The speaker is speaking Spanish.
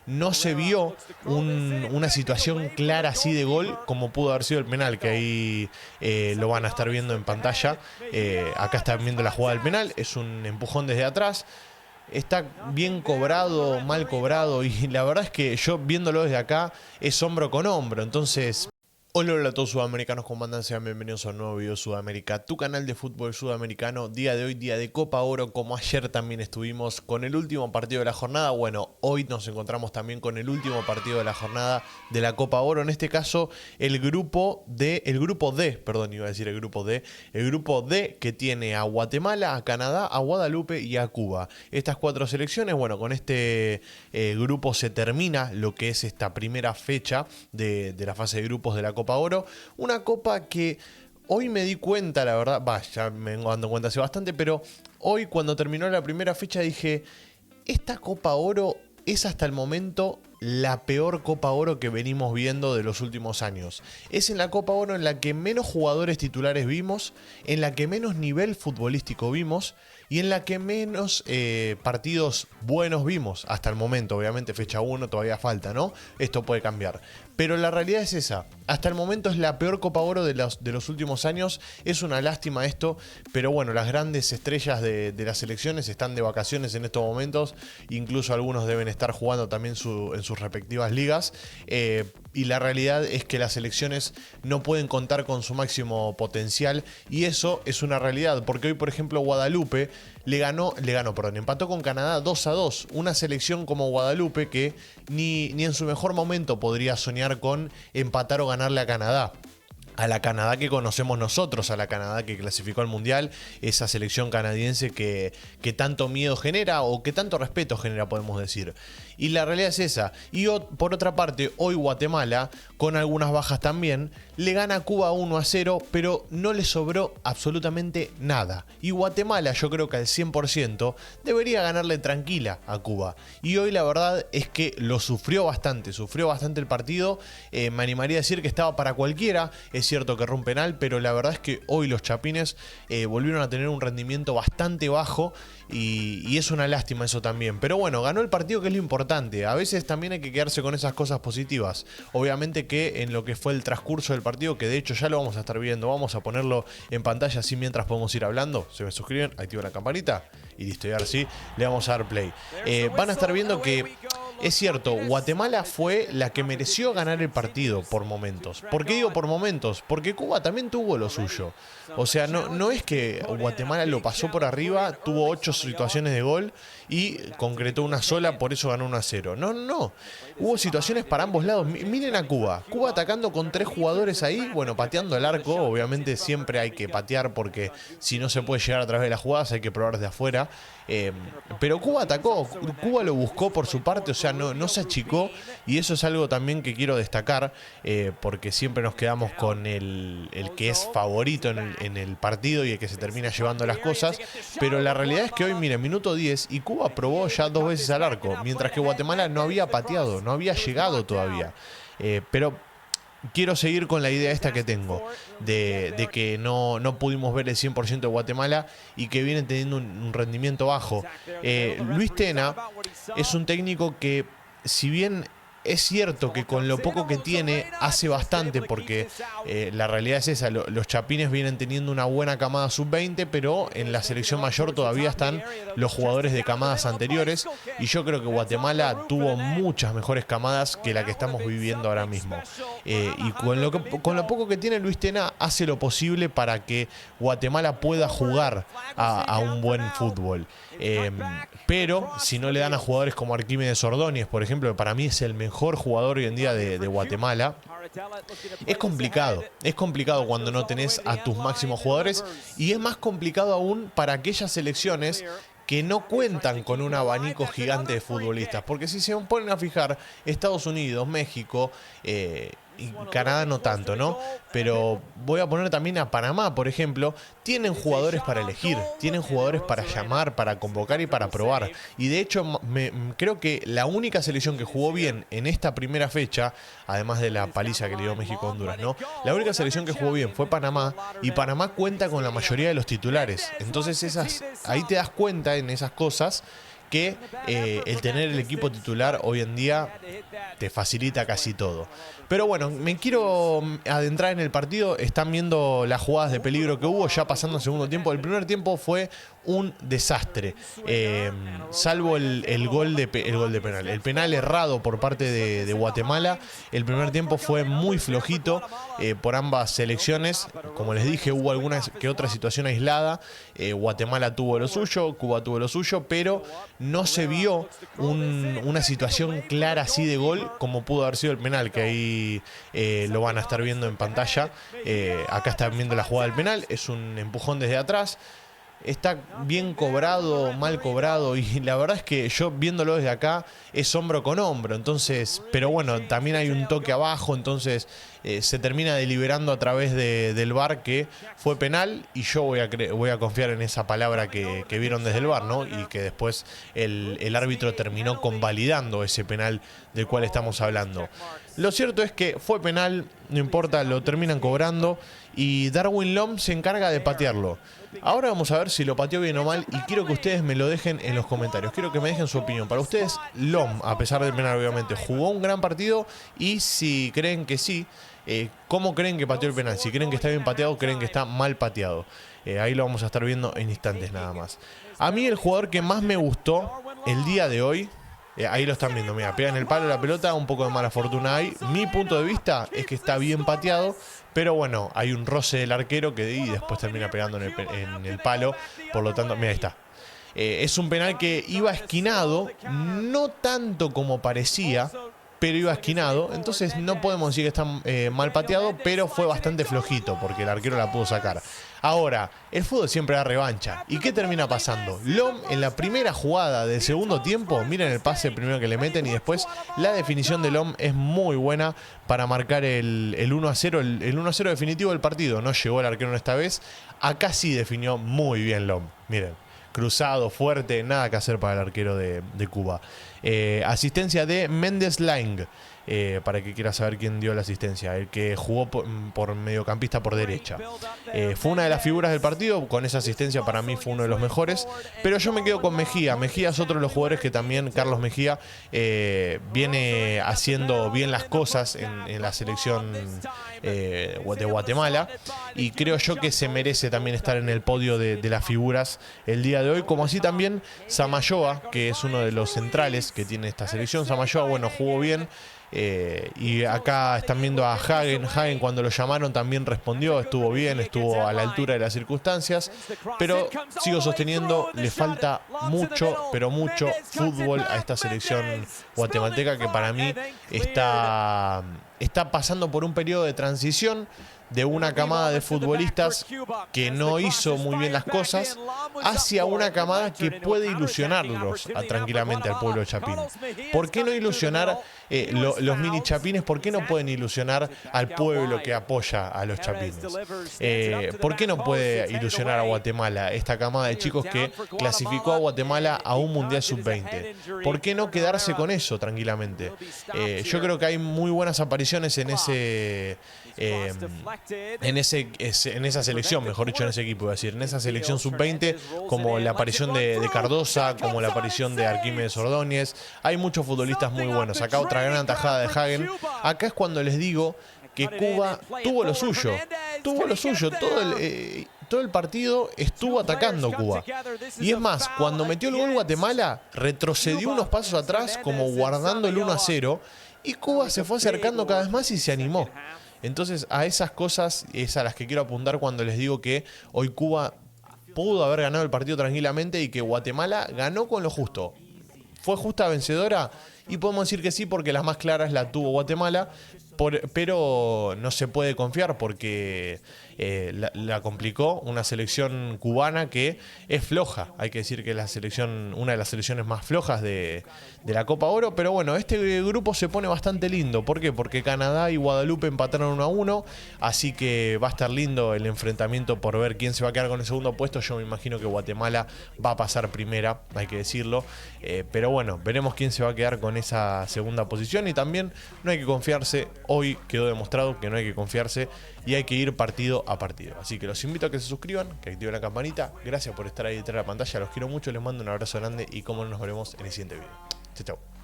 no se vio una situación clara así de gol como pudo haber sido el penal, que ahí lo van a estar viendo en pantalla. Acá están viendo la jugada del penal, es un empujón desde atrás. Está bien cobrado, mal cobrado, y la verdad es que yo viéndolo desde acá es hombro con hombro. Entonces, hola a todos sudamericanos, ¿cómo andan? Sean bienvenidos a un nuevo video Sudamérica, tu canal de fútbol sudamericano. Día de hoy, día de Copa Oro, como ayer también estuvimos con el último partido de la jornada. Bueno, hoy nos encontramos también con el último partido de la jornada de la Copa Oro. En este caso, el grupo D, que tiene a Guatemala, a Canadá, a Guadalupe y a Cuba. Estas cuatro selecciones, bueno, con este grupo se termina lo que es esta primera fecha de la fase de grupos de la Copa Oro. Una copa que hoy me di cuenta, la verdad, ya me vengo dando cuenta hace bastante, pero hoy cuando terminó la primera fecha dije, esta Copa Oro es hasta el momento la peor Copa Oro que venimos viendo de los últimos años. Es en la Copa Oro en la que menos jugadores titulares vimos, en la que menos nivel futbolístico vimos y en la que menos partidos buenos vimos hasta el momento. Obviamente fecha 1 todavía falta, ¿no? Esto puede cambiar. Pero la realidad es esa. Hasta el momento es la peor Copa Oro de los últimos años. Es una lástima esto, pero bueno, las grandes estrellas de las selecciones están de vacaciones en estos momentos. Incluso algunos deben estar jugando también en sus respectivas ligas. Y la realidad es que las selecciones no pueden contar con su máximo potencial. Y eso es una realidad, porque hoy, por ejemplo, Guadalupe empató con Canadá 2-2. Una selección como Guadalupe que ni en su mejor momento podría soñar con empatar o ganarle a Canadá. A la Canadá que conocemos nosotros, a la Canadá que clasificó al Mundial, esa selección canadiense que tanto miedo genera o que tanto respeto genera, podemos decir. Y la realidad es esa. Y por otra parte, hoy Guatemala, con algunas bajas también, le gana a Cuba 1-0, pero no le sobró absolutamente nada. Y Guatemala, yo creo que al 100% debería ganarle tranquila a Cuba. Y hoy la verdad es que lo sufrió bastante el partido. Me animaría a decir que estaba para cualquiera. Es cierto que erró un penal, pero la verdad es que hoy los chapines volvieron a tener un rendimiento bastante bajo y es una lástima eso también. Pero bueno, ganó el partido, que es lo importante. A veces también hay que quedarse con esas cosas positivas. Obviamente que en lo que fue el transcurso del partido, que de hecho ya lo vamos a estar viendo, vamos a ponerlo en pantalla así mientras podemos ir hablando. Se me suscriben, activan la campanita y listo, y ahora sí le vamos a dar play. Van a estar viendo que es cierto, Guatemala fue la que mereció ganar el partido por momentos. ¿Por qué digo por momentos? Porque Cuba también tuvo lo suyo. O sea, no es que Guatemala lo pasó por arriba, tuvo 8 situaciones de gol y concretó una sola, por eso ganó 1-0. No. Hubo situaciones para ambos lados. Miren a Cuba. Cuba atacando con 3 jugadores ahí, bueno, pateando el arco. Obviamente siempre hay que patear porque si no se puede llegar a través de las jugadas hay que probar desde afuera. Pero Cuba atacó, Cuba lo buscó por su parte, o sea, no se achicó, y eso es algo también que quiero destacar, porque siempre nos quedamos con el que es favorito en el partido y el que se termina llevando las cosas, pero la realidad es que hoy, miren, minuto 10 y Cuba probó ya 2 veces al arco, mientras que Guatemala no había pateado, no había llegado todavía, pero quiero seguir con la idea esta que tengo, de que no pudimos ver el 100% de Guatemala y que vienen teniendo un rendimiento bajo. Luis Tena es un técnico que, si bien es cierto que con lo poco que tiene hace bastante, porque la realidad es esa, los chapines vienen teniendo una buena camada sub-20, pero en la selección mayor todavía están los jugadores de camadas anteriores, y yo creo que Guatemala tuvo muchas mejores camadas que la que estamos viviendo ahora mismo. Y con lo poco que tiene, Luis Tena hace lo posible para que Guatemala pueda jugar a un buen fútbol. Pero si no le dan a jugadores como Arquímedes Ordóñez, por ejemplo, que para mí es el mejor jugador hoy en día de Guatemala, es complicado cuando no tenés a tus máximos jugadores, y es más complicado aún para aquellas selecciones que no cuentan con un abanico gigante de futbolistas, porque si se ponen a fijar, Estados Unidos, México y Canadá no tanto, ¿no? Pero voy a poner también a Panamá, por ejemplo. Tienen jugadores para elegir, tienen jugadores para llamar, para convocar y para probar. Y de hecho, creo que la única selección que jugó bien en esta primera fecha, además de la paliza que le dio México a Honduras, ¿no? La única selección que jugó bien fue Panamá, y Panamá cuenta con la mayoría de los titulares. Entonces ahí te das cuenta en esas cosas que el tener el equipo titular hoy en día te facilita casi todo. Pero bueno, me quiero adentrar en el partido. Están viendo las jugadas de peligro que hubo ya pasando el segundo tiempo. El primer tiempo fue un desastre, salvo el gol de penal. El penal errado por parte de Guatemala. El primer tiempo fue muy flojito por ambas selecciones. Como les dije, hubo alguna que otra situación aislada. Guatemala tuvo lo suyo, Cuba tuvo lo suyo, pero no se vio una situación clara así de gol como pudo haber sido el penal, que ahí lo van a estar viendo en pantalla. Acá están viendo la jugada del penal. Es un empujón desde atrás. Está bien cobrado, mal cobrado, y la verdad es que yo viéndolo desde acá es hombro con hombro, entonces, pero bueno, también hay un toque abajo, entonces se termina deliberando a través del VAR que fue penal, y yo voy a confiar en esa palabra que vieron desde el VAR, ¿no? Y que después el árbitro terminó convalidando ese penal del cual estamos hablando. Lo cierto es que fue penal, no importa, lo terminan cobrando, y Darwin Lom se encarga de patearlo. Ahora vamos a ver si lo pateó bien o mal, y quiero que ustedes me lo dejen en los comentarios. Quiero que me dejen su opinión. Para ustedes, Lom, a pesar del penal obviamente, jugó un gran partido, y si creen que sí, ¿cómo creen que pateó el penal? Si creen que está bien pateado, creen que está mal pateado. Ahí lo vamos a estar viendo en instantes nada más. A mí el jugador que más me gustó el día de hoy, ahí lo están viendo, mira, pega en el palo la pelota, un poco de mala fortuna hay. Mi punto de vista es que está bien pateado, pero bueno, hay un roce del arquero que y después termina pegando en el palo, por lo tanto, mira, ahí está. Es un penal que iba esquinado, no tanto como parecía, pero iba esquinado, entonces no podemos decir que está mal pateado, pero fue bastante flojito porque el arquero la pudo sacar. Ahora, el fútbol siempre da revancha. ¿Y qué termina pasando? Lom en la primera jugada del segundo tiempo, miren el pase primero que le meten, y después la definición de Lom es muy buena para marcar el 1-0, el 1-0 definitivo del partido. No llegó el arquero en esta vez, acá sí definió muy bien Lom, miren. Cruzado, fuerte, nada que hacer para el arquero de Cuba. Asistencia de Méndez Lang, para que quiera saber quién dio la asistencia. El que jugó por mediocampista por derecha. Fue una de las figuras del partido. Con esa asistencia para mí fue uno de los mejores. Pero yo me quedo con Mejía. Mejía es otro de los jugadores que también, Carlos Mejía, viene haciendo bien las cosas en la selección de Guatemala. Y creo yo que se merece también estar en el podio de las figuras el día de hoy. Como así también Samayoa, que es uno de los centrales que tiene esta selección. Samayoa, bueno, jugó bien. Y acá están viendo a Hagen. Hagen, cuando lo llamaron, también respondió, estuvo bien, estuvo a la altura de las circunstancias, pero sigo sosteniendo, le falta mucho, pero mucho fútbol a esta selección guatemalteca, que para mí está pasando por un periodo de transición de una camada de futbolistas que no hizo muy bien las cosas hacia una camada que puede ilusionarlos tranquilamente al pueblo de Chapín. ¿Por qué no ilusionar los mini chapines? ¿Por qué no pueden ilusionar al pueblo que apoya a los chapines? ¿Por qué no puede ilusionar a Guatemala esta camada de chicos que clasificó a Guatemala a un Mundial Sub-20? ¿Por qué no quedarse con eso tranquilamente? Yo creo que hay muy buenas apariciones en esa selección, mejor dicho, en ese equipo, iba a decir, en esa selección sub-20, como la aparición de Cardosa, como la aparición de Arquímedes Ordóñez. Hay muchos futbolistas muy buenos. Acá otra gran atajada de Hagen. Acá es cuando les digo que Cuba tuvo lo suyo. Todo el partido estuvo atacando Cuba. Y es más, cuando metió el gol Guatemala, retrocedió unos pasos atrás, como guardando el 1-0, y Cuba se fue acercando cada vez más y se animó. Entonces, a esas cosas es a las que quiero apuntar cuando les digo que hoy Cuba pudo haber ganado el partido tranquilamente y que Guatemala ganó con lo justo. ¿Fue justa vencedora? Y podemos decir que sí, porque las más claras la tuvo Guatemala, pero no se puede confiar porque la complicó una selección cubana que es floja. Hay que decir que es una de las selecciones más flojas de la Copa Oro. Pero bueno, este grupo se pone bastante lindo. ¿Por qué? Porque Canadá y Guadalupe empataron 1-1. Así que va a estar lindo el enfrentamiento por ver quién se va a quedar con el segundo puesto. Yo me imagino que Guatemala va a pasar primera, hay que decirlo. Pero bueno, veremos quién se va a quedar con esa segunda posición. Y también no hay que confiarse. hoy quedó demostrado que no hay que confiarse y hay que ir partido a partido. Así que los invito a que se suscriban, que activen la campanita. Gracias por estar ahí detrás de la pantalla, los quiero mucho, les mando un abrazo grande y como nos veremos en el siguiente video. Chau, chau.